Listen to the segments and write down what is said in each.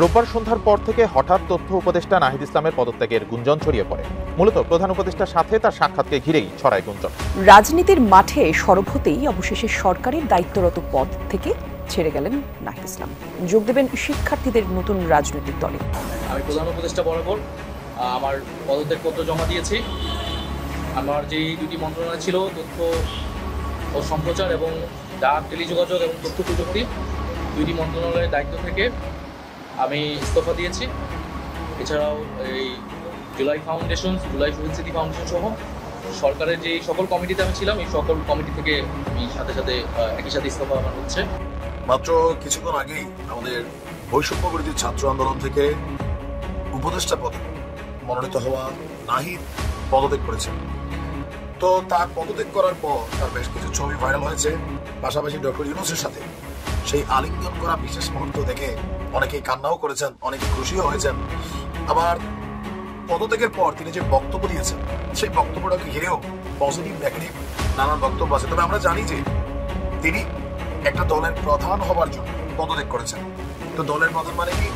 রোববার সন্ধ্যার পর থেকে হঠাৎ তথ্য উপদেষ্টা নাহিদ ইসলামের পদত্যাগের গুঞ্জন ছড়িয়ে পড়ে। মূলত প্রধান উপদেষ্টার সাথে তার সাক্ষাৎকে ঘিরেই ছড়ায় গুঞ্জন। রাজনীতির মাঠে সরব হতেই অবশেষে সরকারের দায়িত্বরত পদ থেকে ছেড়ে গেলেন নাহিদ ইসলাম। যোগ দেবেন শিক্ষার্থীদের নতুন রাজনৈতিক দলে। আমি প্রধান উপদেষ্টা বরাবর আমার পদত্যাগপত্র জমা দিয়েছি। আমার যেই দুটি মন্ত্রণালয় ছিল, তথ্য ও সম্প্রচার এবং ডাক, টেলিযোগাযোগ এবং তথ্য প্রযুক্তি, দুইটি মন্ত্রণালয়ের দায়িত্ব থেকে আমি ইস্তফা দিয়েছি। এছাড়াও এই জুলাই ফাউন্ডেশন, জুলাই শহীদ স্মৃতি ফাউন্ডেশন সহ সরকারের যে সকল কমিটিতে আমি ছিলাম, এই সকল কমিটি থেকে আমি সাথে সাথে একই সাথে ইস্তফা আমার হচ্ছে। মাত্র কিছুক্ষণ আগেই আমাদের বৈষম্য বিরোধী ছাত্র আন্দোলন থেকে উপদেষ্টা পদে মনোনীত হওয়া নাহিদ পদত্যাগ করেছেন। তো তার পদত্যাগ করার পর তার বেশ কিছু ছবি ভাইরাল হয়েছে। পাশাপাশি ডক্টর ইউনূসের সাথে সেই আলিঙ্গন করা বিশেষ মুহূর্ত দেখে অনেকেই কান্নাও করেছেন, অনেকে খুশিও হয়েছেন। আবার পদত্যাগের পর তিনি যে বক্তব্য দিয়েছেন, সেই বক্তব্যটাকে ঘিরেও পজিটিভ নেগেটিভ নানান বক্তব্য আছে। তবে আমরা জানি যে তিনি একটা দলের প্রধান হবার জন্য পদত্যাগ করেছেন। তো দলের প্রধান মানে কি,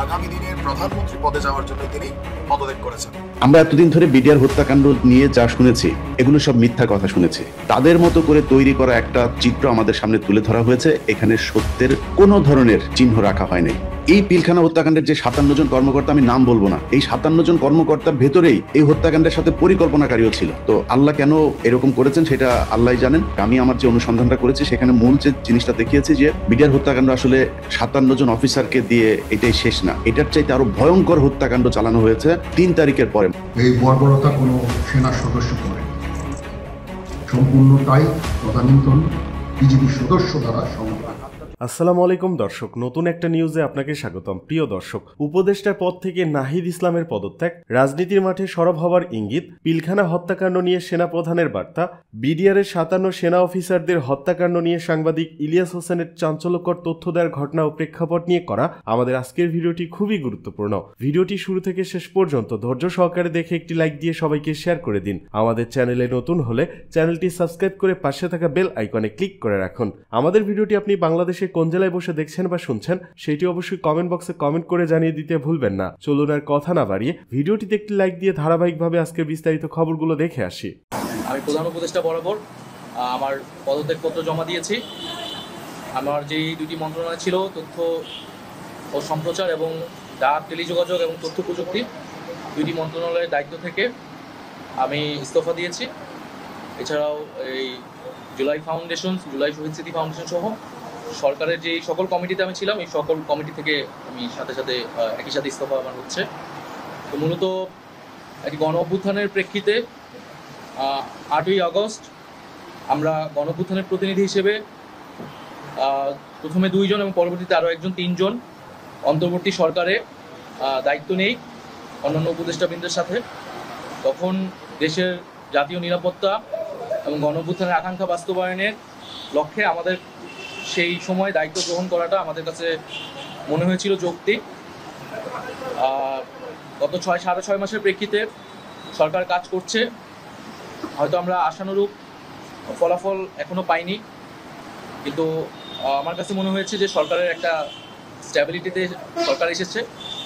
আগামী দিনের প্রধানমন্ত্রী পদে যাওয়ার জন্য তিনি পদত্যাগ করেছেন। আমরা এতদিন ধরে বিডিআর হত্যাকাণ্ড নিয়ে যা শুনেছি, এগুলো সব মিথ্যা কথা শুনেছি। তাদের মতো করে তৈরি করা একটা চিত্র আমাদের সামনে তুলে ধরা হয়েছে। এখানে সত্যের কোনো ধরনের চিহ্ন রাখা হয়নি। এই পিলখানা হত্যাকাণ্ডের যে 57 জন কর্মকর্তা, আমি নাম বলবো না, এই 57 জন কর্মকর্তার ভেতরেই এই হত্যাকাণ্ডের সাথে পরিকল্পনাকারীও ছিল। তো আল্লাহ কেন এরকম করেছেন সেটা আল্লাহ জানেন। আমি আমার যে অনুসন্ধানটা করেছি সেখানে মূল যে জিনিসটা দেখিয়েছি যে বিডিআর হত্যাকাণ্ড আসলে 57 জন অফিসারকে দিয়ে এটাই শেষ না, এটার চাইতে আরো ভয়ঙ্কর হত্যাকাণ্ড চালানো হয়েছে 3 তারিখের পরে। এই বর্বরতা কোনো সেনা সদস্য করে, সম্পূর্ণটাই তদানীন্তন বিজিবি সদস্য দ্বারা সম্ভব। আসসালামু আলাইকুম দর্শক, নতুন একটা নিউজে আপনাকে স্বাগতম। প্রিয় দর্শক, উপদেষ্টার পদ থেকে নাহিদ ইসলামের পদত্যাগ, রাজনীতির মাঠে সরব হওয়ার ইঙ্গিত, পিলখানা হত্যাকাণ্ড নিয়ে সেনাপ্রধানের বার্তা, বিডিআরের 57 সেনা অফিসারদের হত্যাকাণ্ড নিয়ে সাংবাদিক ইলিয়াস হোসেনের চাঞ্চল্যকর তথ্য দেওয়ার ঘটনা ও প্রেক্ষাপট নিয়ে করা আমাদের আজকের ভিডিওটি খুবই গুরুত্বপূর্ণ। ভিডিওটি শুরু থেকে শেষ পর্যন্ত ধৈর্য সহকারে দেখে একটি লাইক দিয়ে সবাইকে শেয়ার করে দিন। আমাদের চ্যানেলে নতুন হলে চ্যানেলটি সাবস্ক্রাইব করে পাশে থাকা বেল আইকনে ক্লিক করে রাখুন। আমাদের ভিডিওটি আপনি বাংলাদেশে কোন জেলায় বসে দেখছেন বা শুনছেন সেটি অবশ্যই কমেন্ট বক্সে কমেন্ট করে জানিয়ে দিতে ভুলবেন না। চলুন আর কথা না বাড়িয়ে ভিডিওটিতে একটি লাইক দিয়ে ধারাবাহিকভাবে আজকের বিস্তারিত খবরগুলো দেখে আসি। আমি প্রধান উপদেষ্টা বরাবর আমার পদত্যাগপত্র জমা দিয়েছি। আমার যেই দুটি মন্ত্রণালয় ছিল, তথ্য ও সম্প্রচার এবং ডাক, টেলিযোগাযোগ এবং তথ্য প্রযুক্তি, দুইটি মন্ত্রণালয়ের দায়িত্ব থেকে আমি ইস্তফা দিয়েছি। এছাড়াও এই জুলাই ফাউন্ডেশন, জুলাই শহীদ স্মৃতি ফাউন্ডেশন সহ সরকারের যে সকল কমিটিতে আমি ছিলাম, এই সকল কমিটি থেকে আমি সাথে সাথে একই সাথে ইস্তফা আমার হচ্ছে। তো মূলত একটি গণ অভ্যুত্থানের প্রেক্ষিতে 8ই আগস্ট আমরা গণ অভ্যুত্থানের প্রতিনিধি হিসেবে প্রথমে 2 জন এবং পরবর্তীতে আরও 3 জন অন্তর্বর্তী সরকারে দায়িত্ব নেই অন্যান্য উপদেষ্টাবৃন্দের সাথে। তখন দেশের জাতীয় নিরাপত্তা এবং গণ অভ্যুত্থানের আকাঙ্ক্ষা বাস্তবায়নের লক্ষ্যে আমাদের সেই সময় দায়িত্ব গ্রহণ করাটা আমাদের কাছে মনে হয়েছিল যৌক্তিক। গত 6.5 মাসের প্রেক্ষিতে সরকার কাজ করছে, হয়তো আমরা আশানুরূপ ফলাফল এখনও পাইনি, কিন্তু আমার কাছে মনে হয়েছে যে সরকারের একটা স্ট্যাবিলিটিতে সরকার এসেছে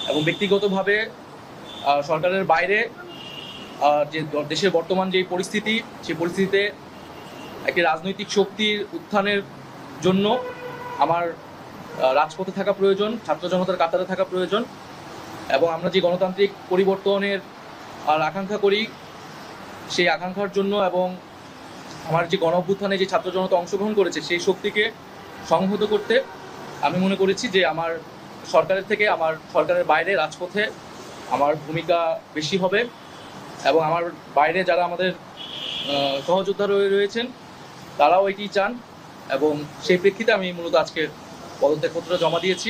এবং ব্যক্তিগতভাবে সরকারের বাইরে যে দেশের বর্তমান যে পরিস্থিতি, সেই পরিস্থিতিতে একটি রাজনৈতিক শক্তির উত্থানের জন্য আমার রাজপথে থাকা প্রয়োজন, ছাত্র জনতার কাতারে থাকা প্রয়োজন এবং আমরা যে গণতান্ত্রিক পরিবর্তনের আকাঙ্ক্ষা করি, সেই আকাঙ্ক্ষার জন্য এবং আমার যে গণ অভ্যুত্থানে যে ছাত্র জনতা অংশগ্রহণ করেছে সেই শক্তিকে সংহত করতে আমি মনে করেছি যে আমার সরকারের থেকে আমার সরকারের বাইরে রাজপথে আমার ভূমিকা বেশি হবে এবং আমার বাইরে যারা আমাদের সহযোদ্ধা রয়েছেন তারাও এটি চান এবং সেই প্রেক্ষিতে আমি মূলত আজকে পদত্যাগপত্র জমা দিয়েছি।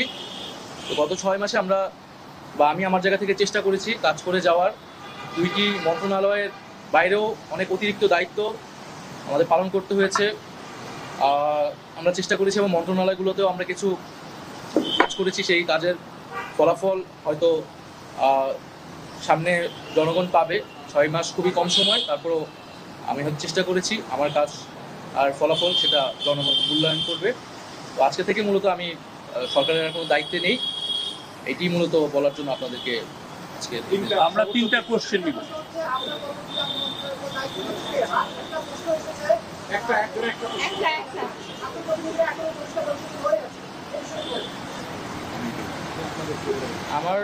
তো গত 6 মাসে আমি আমার জায়গা থেকে চেষ্টা করেছি কাজ করে যাওয়ার। 2টি মন্ত্রণালয়ের বাইরেও অনেক অতিরিক্ত দায়িত্ব আমাদের পালন করতে হয়েছে। আমরা চেষ্টা করেছি এবং মন্ত্রণালয়গুলোতেও আমরা কিছু কাজ করেছি। সেই কাজের ফলাফল হয়তো সামনে জনগণ পাবে। 6 মাস খুবই কম সময়, তারপরও আমি চেষ্টা করেছি আমার কাজ আর ফলাফল সেটা জনগণ মূল্যায়ন করবে। তো আজকে থেকে মূলত আমি সরকারের কোনো দায়িত্বে নেই। এটি মূলত বলার জন্য আপনাদেরকে আজকে আমরা 3টা কোশ্চেন নিব। আমার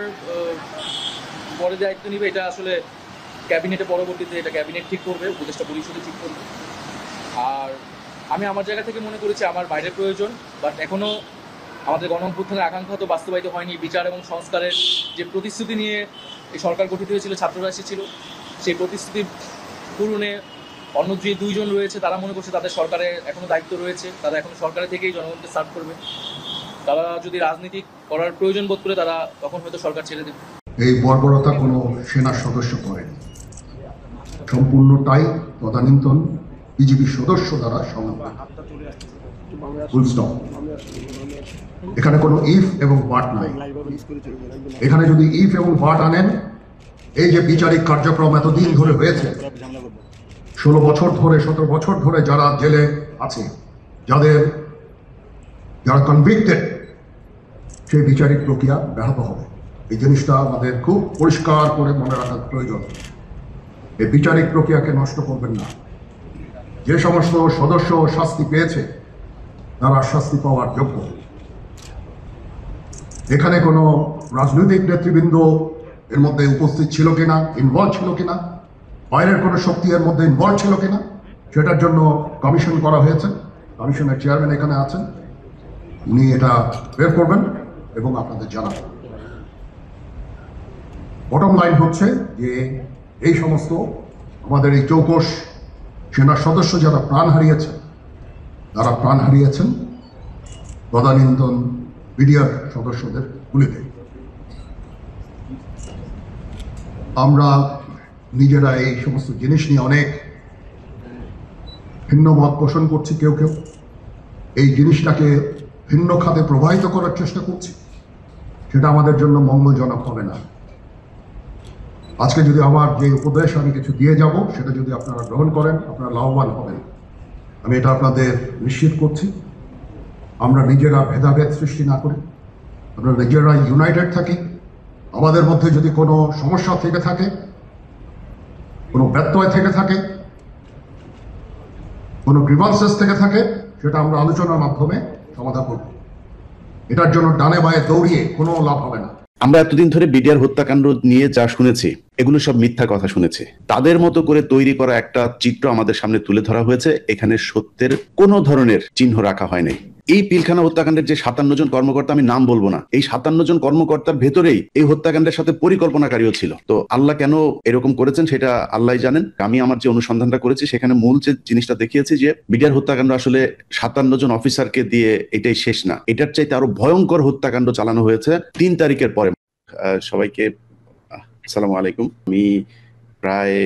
পরে দায়িত্ব নিবে এটা আসলে ক্যাবিনেটে, পরবর্তীতে এটা ক্যাবিনেট ঠিক করবে, উপদেষ্টা পরিষদে ঠিক করবে। আর আমি আমার জায়গা থেকে মনে করেছি আমার বাইরের প্রয়োজন, বাট এখনও আমাদের গণ-অভ্যুত্থানের আকাঙ্ক্ষা তো বাস্তবায়িত হয়নি। বিচার এবং সংস্কারের যে প্রতিশ্রুতি নিয়ে এই সরকার গঠিত হয়েছিল, ছাত্ররা এসেছিল, সেই প্রতিশ্রুতি পূরণে অন্য যে 2 জন রয়েছে তারা মনে করছে তাদের সরকারে এখনও দায়িত্ব রয়েছে, তারা এখনও সরকারে থেকেই জনগণকে সার্ভ করবে। তারা যদি রাজনীতি করার প্রয়োজন বোধ করে তারা তখন হয়তো সরকার ছেড়ে দেবে। এই বর্বরতা কোনো সেনার সদস্য করেন, সম্পূর্ণটাই তদানীন্তন বিজেপি সদস্য দ্বারা সংগঠিত। Full stop. এখানে কোনো ইফ এবং বাট নাই। এখানে যদি ইফ এবং বাট আনেন, এই যে বিচারিক কার্যক্রম এতদিন ধরে হয়েছে, 16 বছর ধরে 17 বছর ধরে যারা জেলে আছে, যারা কনভিক্টেড, সেই বিচারিক প্রক্রিয়া ব্যাহত হবে। এই জিনিসটা আমাদের খুব পরিষ্কার করে মনে রাখার প্রয়োজন। এই বিচারিক প্রক্রিয়াকে নষ্ট করবেন না। যে সমস্ত সদস্য শাস্তি পেয়েছে তারা শাস্তি পাওয়ার যোগ্য। এখানে কোনো রাজনৈতিক নেতৃবৃন্দ এর মধ্যে উপস্থিত ছিল কিনা, ইনভলভ ছিল কিনা, বাইরের কোনো শক্তি এর মধ্যে ইনভলভ ছিল কিনা, সেটার জন্য কমিশন করা হয়েছে। কমিশনের চেয়ারম্যান এখানে আছেন, উনি এটা বের করবেন এবং আপনাদের জানাবেন। বটম লাইন হচ্ছে যে এই সমস্ত আমাদের এই চৌকস সেনার সদস্য যারা প্রাণ হারিয়েছেন, তারা প্রাণ হারিয়েছেন তদানীন্তন বিডিআর সদস্যদের গুলিতে। আমরা নিজেরা এই সমস্ত জিনিস নিয়ে অনেক ভিন্ন মত পোষণ করছি, কেউ কেউ এই জিনিসটাকে ভিন্ন খাতে প্রবাহিত করার চেষ্টা করছি, সেটা আমাদের জন্য মঙ্গলজনক হবে না। আজকে যদি আমার যে উপদেশ আমি কিছু দিয়ে যাব, সেটা যদি আপনারা গ্রহণ করেন, আপনারা লাভবান হবেন, আমি এটা আপনাদের নিশ্চিত করছি। আমরা নিজেরা ভেদাভেদ সৃষ্টি না করি, আমরা নিজেরা ইউনাইটেড থাকি। আমাদের মধ্যে যদি কোনো সমস্যা থেকে থাকে, কোনো ব্যত্যয় থেকে থাকে, কোনো গ্রিভান্সেস থেকে থাকে, সেটা আমরা আলোচনার মাধ্যমে সমাধান করব। এটার জন্য ডানে বায়ে দৌড়িয়ে কোনো লাভ হবে না। আমরা এতদিন ধরে বিডিআর হত্যাকাণ্ড নিয়ে যা শুনেছি, এগুলো সব মিথ্যা কথা শুনেছি। তাদের মতো করে তৈরি করা একটা চিত্র আমাদের সামনে তুলে ধরা হয়েছে। এখানে সত্যের কোনো ধরনের চিহ্ন রাখা হয় নাই। এই পিলখানা হত্যাকাণ্ডের যে 57 জন কর্মকর্তা, আমি নাম বলবো না, এই 57 জন কর্মকর্তার ভেতরেই এই হত্যাকাণ্ডের সাথে পরিকল্পনাকারীও ছিল। তো আল্লাহ কেন এরকম করেছেন সেটা আল্লাহ জানেন। আমি আমার যে অনুসন্ধানটা করেছি, সেখানে মূল যে জিনিসটা দেখিয়েছি যে বিডিআর হত্যাকাণ্ড আসলে 57 জন অফিসারকে দিয়ে এটাই শেষ না, এটার চাইতে আরো ভয়ঙ্কর হত্যাকাণ্ড চালানো হয়েছে 3 তারিখের পরে। সবাইকে আসসালামু আলাইকুম। আমি প্রায়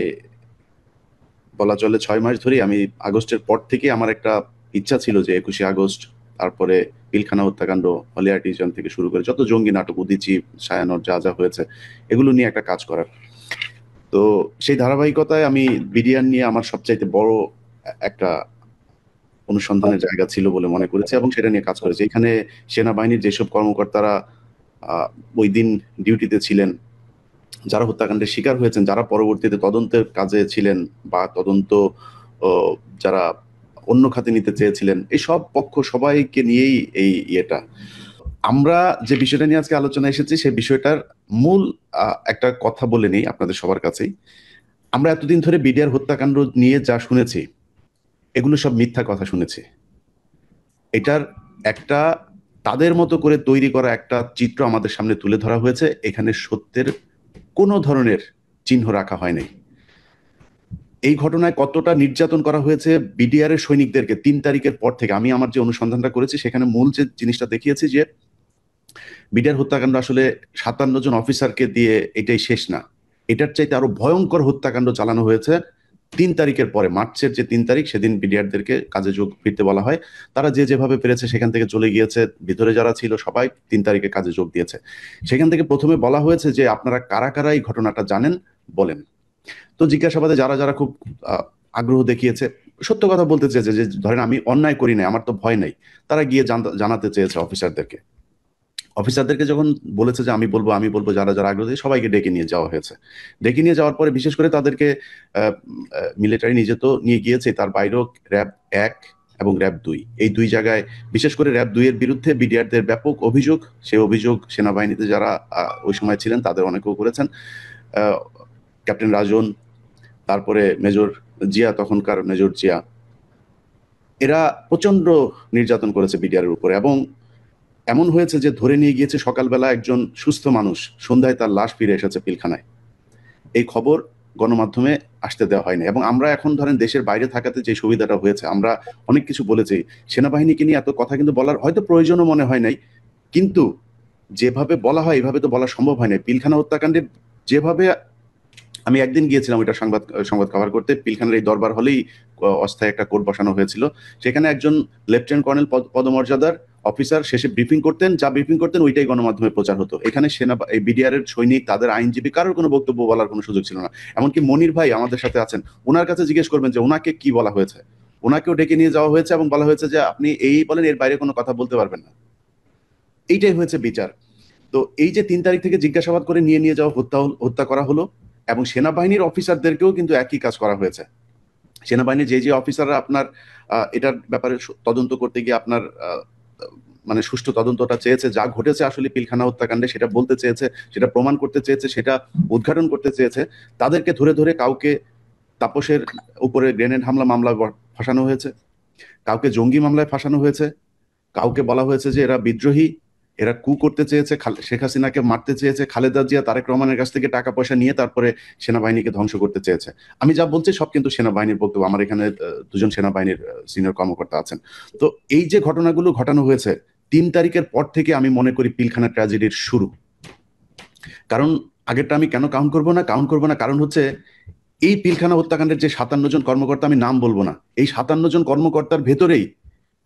বলা চলে 6 মাস ধরেই, আমি আগস্টের পর থেকে আমার একটা ইচ্ছা ছিল যে 21শে আগস্ট, তারপরে পিলখানা হত্যাকাণ্ড, হলি আর্টিজান থেকে শুরু করে যত জঙ্গি নাটক, উদীচী, ছায়ানট যা যা হয়েছে, এগুলো নিয়ে একটা কাজ করার। তো সেই ধারাবাহিকতায় আমি বিডিআর নিয়ে আমার সবচাইতে বড় একটা অনুসন্ধানের জায়গা ছিল বলে মনে করেছি এবং সেটা নিয়ে কাজ করেছি। এখানে সেনাবাহিনীর যেসব কর্মকর্তারা ওই দিন ডিউটিতে ছিলেন, যারা হত্যাকাণ্ডের শিকার হয়েছেন, যারা পরবর্তীতে তদন্তের কাজে ছিলেন বা তদন্ত যারা অন্য খাতে নিতে চেয়েছিলেন, এই সব পক্ষ সবাইকে নিয়েই এই ইয়েটা। আমরা যে বিষয়টা নিয়ে আজকে আলোচনা এসেছি, সেই বিষয়টার মূল একটা কথা বলে নেই আপনাদের সবার কাছেই। আমরা এতদিন ধরে বিডিআর হত্যাকাণ্ড নিয়ে যা শুনেছি, এগুলো সব মিথ্যা কথা শুনেছি। এটার একটা তাদের মতো করে তৈরি করা একটা চিত্র আমাদের সামনে তুলে ধরা হয়েছে। এখানে সত্যের কোনো ধরনের চিহ্ন রাখা হয় নাই। এই ঘটনায় কতটা নির্যাতন করা হয়েছে বিডিআর এর সৈনিকদেরকে 3 তারিখের পর থেকে, আমি আমার যে অনুসন্ধানটা করেছি, সেখানে মূল যে জিনিসটা দেখিয়েছি যে বিডিআর হত্যাকাণ্ড আসলে 57 জন অফিসারকে দিয়ে এটাই শেষ না, এটার চাইতে আরো ভয়ঙ্কর হত্যাকাণ্ড চালানো হয়েছে 3 তারিখের পরে। মার্চের যে 3 তারিখ, সেদিন বিডিআরদেরকে কাজে যোগ ফিরতে বলা হয়। তারা যে যেভাবে পেরেছে সেখান থেকে চলে গিয়েছে। ভিতরে যারা ছিল সবাই 3 তারিখে কাজে যোগ দিয়েছে। সেখান থেকে প্রথমে বলা হয়েছে যে আপনারা কারা কারা এই ঘটনাটা জানেন বলেন। তো জিজ্ঞাসাবাদে যারা যারা খুব আগ্রহ দেখিয়েছে, সত্য কথা বলতে চেয়েছে, যে ধরেন আমি অন্যায় করি নাই, আমার তো ভয় নাই, তারা গিয়ে জানাতে চেয়েছে অফিসারদেরকে। অফিসারদেরকে যখন বলেছে যে আমি বলবো যারা যারা আগ্রহী সবাইকে ডেকে নিয়ে যাওয়া হয়েছে। ডেকে নিয়ে যাওয়ার পরে বিশেষ করে তাদেরকে মিলিটারি নিজে তো নিয়ে গিয়েছে, তার বাইরেও র্যাব 1 এবং র্যাব 2 এই 2 জায়গায়, বিশেষ করে র্যাব 2 এর বিরুদ্ধে বিডিআরদের ব্যাপক অভিযোগ। সেই অভিযোগ সেনাবাহিনীতে যারা ওই সময় ছিলেন তাদের অনেকেও করেছেন। ক্যাপ্টেন রাজন, তারপরে মেজর জিয়া, তখনকার মেজর জিয়া, এরা প্রচন্ড নির্যাতন করেছে বিডিআরের উপরে। এবং এমন হয়েছে যে ধরে নিয়ে গিয়েছে সকালবেলা একজন সুস্থ মানুষ, সন্ধ্যায় তার লাশ ফিরে এসেছে পিলখানায়। এই খবর গণমাধ্যমে আসতে দেওয়া হয়নি। এবং আমরা এখন ধরেন দেশের বাইরে থাকাতে যে সুবিধাটা হয়েছে, আমরা অনেক কিছু বলেছি সেনাবাহিনীকে নিয়ে, এত কথা কিন্তু বলার হয়তো প্রয়োজনও মনে হয় নাই, কিন্তু যেভাবে বলা হয় এভাবে তো বলা সম্ভব হয় না। পিলখানা হত্যাকাণ্ডে যেভাবে, আমি একদিন গিয়েছিলাম ওইটা সংবাদ কভার করতে, পিলখানার এই দরবার হলেই অস্থায়ী একটা কোর্ট বসানো হয়েছিল। সেখানে একজন লেফটেন্যান্ট কর্নেল পদমর্যাদার অফিসার শেষে ব্রিফিং করতেন ওইটাই গণমাধ্যমে প্রচার হতো। এখানে এই বিডিআর এর সৈনিক, তাদের আইনজীবী, কারোর কোনো বক্তব্য বলার কোনো সুযোগ ছিল না। এমনকি মনির ভাই আমাদের সাথে আছেন, ওনার কাছে জিজ্ঞেস করবেন যে ওনাকে কি বলা হয়েছে। ওনাকেও ডেকে নিয়ে যাওয়া হয়েছে এবং বলা হয়েছে যে আপনি এই বলেন, এর বাইরে কোনো কথা বলতে পারবেন না। এইটাই হয়েছে বিচার। তো এই যে 3 তারিখ থেকে জিজ্ঞাসাবাদ করে নিয়ে যাওয়া, হত্যা করা হলো, এবং সেনাবাহিনীর অফিসারদেরকেও কিন্তু একই কাজ করা হয়েছে। সেনাবাহিনীর যে অফিসাররা আপনার এটার ব্যাপারে তদন্ত করতে গিয়ে আপনার মানে সুষ্ঠু তদন্তটা চেয়েছে, যা ঘটেছে আসলে পিলখানা হত্যাকাণ্ডে সেটা বলতে চেয়েছে, সেটা প্রমাণ করতে চেয়েছে, সেটা উদ্ঘাটন করতে চেয়েছে, তাদেরকে ধরে কাউকে তাপসের উপরে গ্রেনেড হামলা মামলা ফাঁসানো হয়েছে, কাউকে জঙ্গি মামলায় ফাঁসানো হয়েছে, কাউকে বলা হয়েছে যে এরা বিদ্রোহী, এরা কু করতে চেয়েছে, শেখ হাসিনাকে মারতে চেয়েছে, খালেদা জিয়া তারেক রহমানের কাছ থেকে টাকা পয়সা নিয়ে তারপরে সেনাবাহিনীকে ধ্বংস করতে চেয়েছে। আমি যা বলছি সব কিন্তু সেনাবাহিনীর বক্তব্য। আমার এখানে 2 জন সেনাবাহিনীর সিনিয়র কর্মকর্তা আছেন। তো এই যে ঘটনাগুলো ঘটানো হয়েছে 3 তারিখের পর থেকে আমি মনে করি পিলখানা ট্র্যাজেডির শুরু। কারণ আগেরটা আমি কেন কাউন্ট করবো না, কারণ হচ্ছে এই পিলখানা হত্যাকাণ্ডের যে 57 জন কর্মকর্তা, আমি নাম বলবো না, এই 57 জন কর্মকর্তার ভেতরেই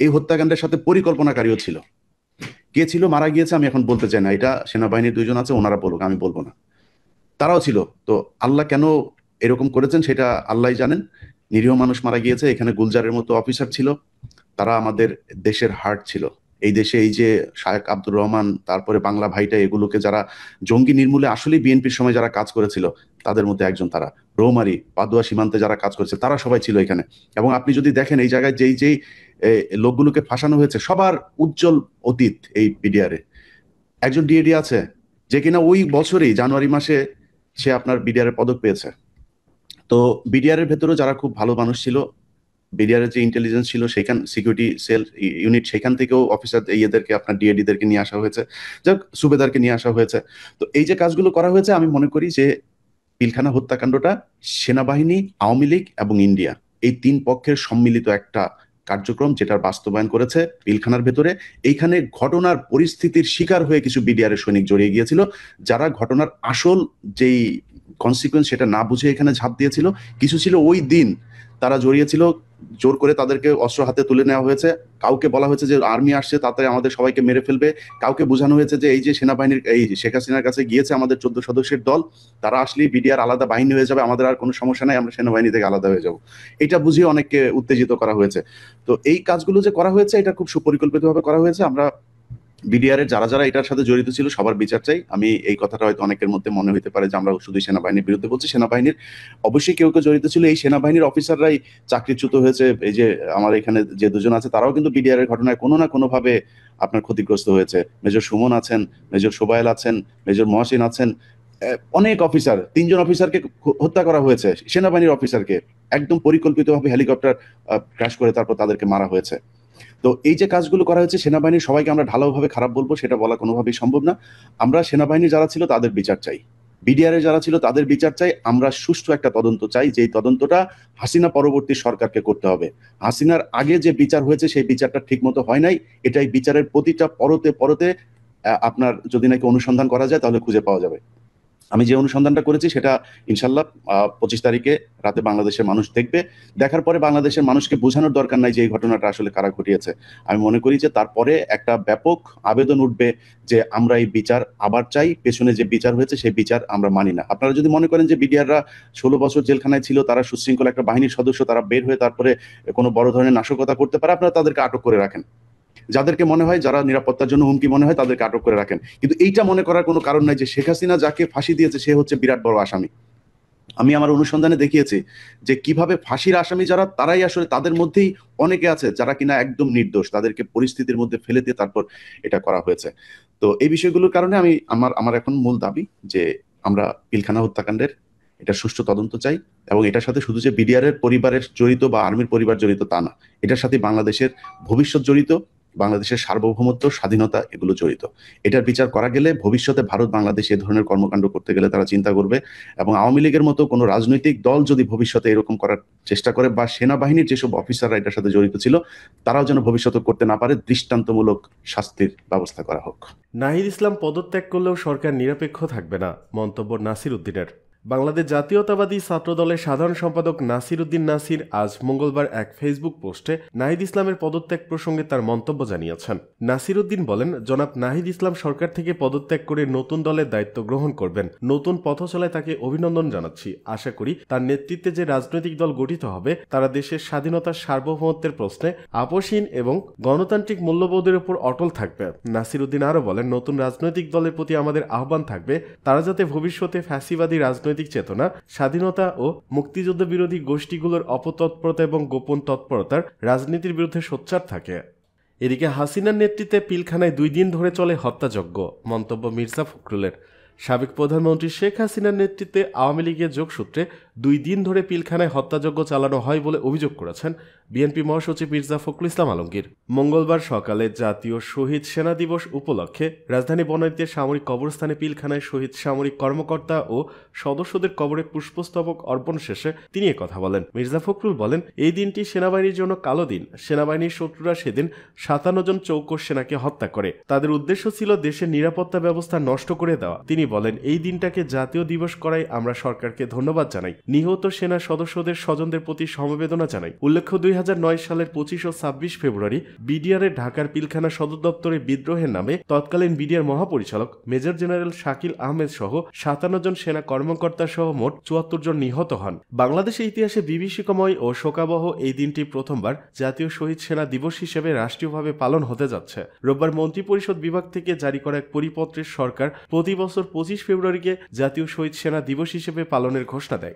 এই হত্যাকাণ্ডের সাথে পরিকল্পনাকারীও ছিল। কে ছিল, মারা গিয়েছে, আমি এখন বলতে চাই না, এটা সেনাবাহিনীর 2 জন আছে, ওনারা বলুক, আমি বলবো না। তারাও ছিল। তো আল্লাহ কেন এরকম করেছেন সেটা আল্লাহই জানেন। নিরীহ মানুষ মারা গিয়েছে। এখানে গুলজারের মতো অফিসার ছিল, তারা আমাদের দেশের হার্ট ছিল। এই দেশে এই যে শায়েখ আব্দুর রহমান, তারপরে বাংলা ভাইটা, এগুলোকে যারা জঙ্গি নির্মূলে আসলে বিএনপির সময় যারা কাজ করেছিল তাদের মধ্যে একজন তারা। রৌমারি, পাদুয়া সীমান্তে যারা কাজ করেছে তারা সবাই ছিল এখানে। এবং আপনি যদি দেখেন এই জায়গায় যেই লোকগুলোকে ফাঁসানো হয়েছে সবার উজ্জ্বল অতীত এই বিডিআরে। একজন ডিএডি আছে যে কিনা ওই বছরই জানুয়ারি মাসে সে আপনার বিডিআর এর পদক পেয়েছে। তো বিডিআর এর ভেতরেও যারা খুব ভালো মানুষ ছিল, বিডিআর এর যে ইন্টেলিজেন্স ছিল, সেখান সিকিউরিটি সেল ইউনিট, সেখান থেকেও অফিসার এদেরকে আপনার ডিএডিদেরকে নিয়ে আসা হয়েছে, যাক সুবেদারকে নিয়ে আসা হয়েছে। তো এই যে কাজগুলো করা হয়েছে, আমি মনে করি যে পিলখানা হত্যাকাণ্ডটা সেনাবাহিনী, আওয়ামী লীগ এবং ইন্ডিয়া, এই 3 পক্ষের সম্মিলিত একটা কার্যক্রম যেটার বাস্তবায়ন করেছে পিলখানার ভেতরে। এইখানে ঘটনার পরিস্থিতির শিকার হয়ে কিছু বিডিআর এর সৈনিক জড়িয়ে গিয়েছিল, যারা ঘটনার আসল যেই কনসিকুয়েন্স সেটা না বুঝে এখানে ঝাঁপ দিয়েছিল। কিছু ছিল ওই দিন তারা জড়িয়েছিল, জোর করে তাদেরকে অস্ত্র হাতে তুলে নেওয়া হয়েছে। কাউকে বলা হয়েছে যে আর্মি আসছে, তাড়াতাড়ি আমাদের সবাইকে মেরে ফেলবে। কাউকে বোঝানো হয়েছে যে এই যে সেনাবাহিনীর, এই শেখ হাসিনার কাছে গিয়েছে আমাদের 14 সদস্যের দল, তারা আসলেই বিডিআর আলাদা বাহিনী হয়ে যাবে, আমাদের আর কোনো সমস্যা নাই, আমরা সেনাবাহিনী থেকে আলাদা হয়ে যাব। এটা বুঝিয়ে অনেককে উত্তেজিত করা হয়েছে। তো এই কাজগুলো যে করা হয়েছে এটা খুব সুপরিকল্পিতভাবে করা হয়েছে। আমরা বিডিআর এর যারা এটার সাথে জড়িত ছিল সবার বিচার চাই। আমি এই কথাটা হয়তো অনেকের মধ্যে মনে হতে পারে যে আমরা শুধু সেনাবাহিনীর বিরুদ্ধে বলছি, সেনাবাহিনীর অবশ্যই কেউ জড়িত ছিল। এই সেনাবাহিনীর অফিসাররাই চাকরিচ্যুত হয়েছে। এই যে আমার এখানে যে 2 জন আছে তারাও কিন্তু বিডিআর এর ঘটনায় কোনো না কোনো ভাবে আপনার ক্ষতিগ্রস্ত হয়েছে। মেজর সুমন আছেন, মেজর সোবায়েল আছেন, মেজর মহসিন আছেন, অনেক অফিসার, 3 জন অফিসারকে হত্যা করা হয়েছে, সেনাবাহিনীর অফিসারকে একদম পরিকল্পিতভাবে হেলিকপ্টার ক্র্যাশ করে তারপর তাদেরকে মারা হয়েছে। তো এই যে কাজগুলো করা হয়েছে, সেনাবাহিনীর সবাইকে আমরা ঢালাওভাবে খারাপ বলবো সেটা বলা কোনোভাবেই সম্ভব না। আমরা সেনাবাহিনী যারা ছিল তাদের বিচার চাই, বিডিআর যারা ছিল তাদের বিচার চাই। আমরা সুষ্ঠু একটা তদন্ত চাই, যেই তদন্তটা হাসিনা পরবর্তী সরকারকে করতে হবে। হাসিনার আগে যে বিচার হয়েছে সেই বিচারটা ঠিক মতো হয় নাই। এটাই বিচারের প্রতিটা পরতে আপনার যদি নাকি অনুসন্ধান করা যায় তাহলে খুঁজে পাওয়া যাবে। আমি যে অনুসন্ধানটা করেছি সেটা ইনশাল্লাহ 25 তারিখে রাতে বাংলাদেশের মানুষ দেখবে। দেখার পরে বাংলাদেশের মানুষকে বোঝানোর দরকার নাই যে এই ঘটনাটা আসলে কারা ঘটিয়েছে। আমি মনে করি যে তারপরে একটা ব্যাপক আবেদন উঠবে যে আমরা এই বিচার আবার চাই, পেছনে যে বিচার হয়েছে সেই বিচার আমরা মানি না। আপনারা যদি মনে করেন যে বিডিআররা 16 বছর জেলখানায় ছিল, তারা সুশৃঙ্খল একটা বাহিনীর সদস্য, তারা বের হয়ে তারপরে কোনো বড় ধরনের নাশকতা করতে পারে, আপনারা তাদেরকে আটক করে রাখেন। যাদেরকে মনে হয় যারা নিরাপত্তার জন্য হুমকি মনে হয় তাদেরকে আটক করে রাখেন, কিন্তু এইটা মনে করার কোনো কারণ নাই যে শেখ হাসিনা যাকে ফাঁসি দিয়েছে সে হচ্ছে বিরাট বড় আসামি। আমি আমার অনুসন্ধানে দেখিয়েছি যে কিভাবে ফাঁসির আসামি যারা তারাই আসলে তাদের মধ্যেই অনেকে আছে যারা কিনা একদম নির্দোষ, তাদেরকে পরিস্থিতির মধ্যে ফেলে দিয়ে তারপর এটা করা হয়েছে। তো এই বিষয়গুলোর কারণে আমি আমার এখন মূল দাবি যে আমরা পিলখানা হত্যাকাণ্ডের এটা সুষ্ঠু তদন্ত চাই, এবং এটার সাথে শুধু যে বিডিআরের পরিবারের জড়িত বা আর্মির পরিবার জড়িত তা না, এটার সাথে বাংলাদেশের ভবিষ্যৎ জড়িত, বাংলাদেশের সার্বভৌমত্ব, স্বাধীনতা এগুলো জড়িত। এটার বিচার করা গেলে ভবিষ্যতে ভারত বাংলাদেশ এ ধরনের কর্মকাণ্ড করতে গেলে তারা চিন্তা করবে, এবং আওয়ামী লীগের মতো কোনো রাজনৈতিক দল যদি ভবিষ্যতে এরকম করার চেষ্টা করে বা সেনাবাহিনীর যেসব অফিসাররা এটার সাথে জড়িত ছিল তারাও যেন ভবিষ্যতে করতে না পারে, দৃষ্টান্তমূলক শাস্তির ব্যবস্থা করা হোক। নাহিদ ইসলাম পদত্যাগ করলেও সরকার নিরপেক্ষ থাকবে না, মন্তব্য নাসির উদ্দিনের। বাংলাদেশ জাতীয়তাবাদী ছাত্রদলের সাধারণ সম্পাদক নাসির উদ্দিন নাসির আজ মঙ্গলবার এক ফেসবুক পোস্টে নাহিদ ইসলামের পদত্যাগ প্রসঙ্গে তার মন্তব্য জানিয়েছেন। নাসির উদ্দিন বলেন, জনাব নাহিদ ইসলাম সরকার থেকে পদত্যাগ করে নতুন দলের দায়িত্ব গ্রহণ করবেন। নতুন পথ চলায় তাকে অভিনন্দন জানাচ্ছি। আশা করি তার নেতৃত্বে যে রাজনৈতিক দল গঠিত হবে তারা দেশের স্বাধীনতার সার্বভৌমত্বের প্রশ্নে আপোষহীন এবং গণতান্ত্রিক মূল্যবোধের উপর অটল থাকবে। নাসির উদ্দিন আরও বলেন, নতুন রাজনৈতিক দলের প্রতি আমাদের আহ্বান থাকবে তারা যাতে ভবিষ্যতে ফ্যাসিবাদী রাজনৈতিক চেতনা, স্বাধীনতা ও মুক্তিযুদ্ধ বিরোধী গোষ্ঠীগুলোর অপতৎপরতা এবং গোপন তৎপরতার রাজনীতির বিরুদ্ধে সোচ্চার থাকে। এদিকে হাসিনার নেতৃত্বে পিলখানায় 2 দিন ধরে চলে হত্যাযজ্ঞ, মন্তব্য মির্জা ফখরুলের। সাবেক প্রধানমন্ত্রী শেখ হাসিনার নেতৃত্বে আওয়ামী লীগের যোগসূত্রে 2 দিন ধরে পিলখানায় হত্যাযজ্ঞ চালানো হয় বলে অভিযোগ করেছেন বিএনপি মহাসচিব মির্জা ফখরুল ইসলাম আলমগীর। মঙ্গলবার সকালে জাতীয় শহীদ সেনা দিবস উপলক্ষে রাজধানী বনানীতে সামরিক কবরস্থানে পিলখানায় শহীদ সামরিক কর্মকর্তা ও সদস্যদের কবরে পুষ্পস্তবক অর্পণ শেষে তিনি কথা বলেন। মির্জা ফখরুল বলেন, এই দিনটি সেনাবাহিনীর জন্য কালো দিন। সেনাবাহিনীর শত্রুরা সেদিন 57 জন চৌকস সেনাকে হত্যা করে। তাদের উদ্দেশ্য ছিল দেশের নিরাপত্তা ব্যবস্থা নষ্ট করে দেওয়া। তিনি বলেন, এই দিনটাকে জাতীয় দিবস করায় আমরা সরকারকে ধন্যবাদ জানাই। নিহত সেনা সদস্যদের স্বজনদের প্রতি সমবেদনা জানাই। উল্লেখ্য, 2009 সালের 25 ও 26 ফেব্রুয়ারি বিডিআরের ঢাকার পিলখানা সদর দপ্তরে বিদ্রোহের নামে তৎকালীন বিডিআর মহাপরিচালক মেজর জেনারেল শাকিল আহমেদ সহ 57 জন সেনা কর্মকর্তা সহ মোট 74 জন নিহত হন। বাংলাদেশের ইতিহাসে বিভীষিকাময় ও শোকাবহ এই দিনটি প্রথমবার জাতীয় শহীদ সেনা দিবস হিসেবে রাষ্ট্রীয়ভাবে পালন হতে যাচ্ছে। রোববার মন্ত্রিপরিষদ বিভাগ থেকে জারি করা এক পরিপত্রে সরকার প্রতি বছর 25 ফেব্রুয়ারিকে জাতীয় শহীদ সেনা দিবস হিসেবে পালনের ঘোষণা দেয়।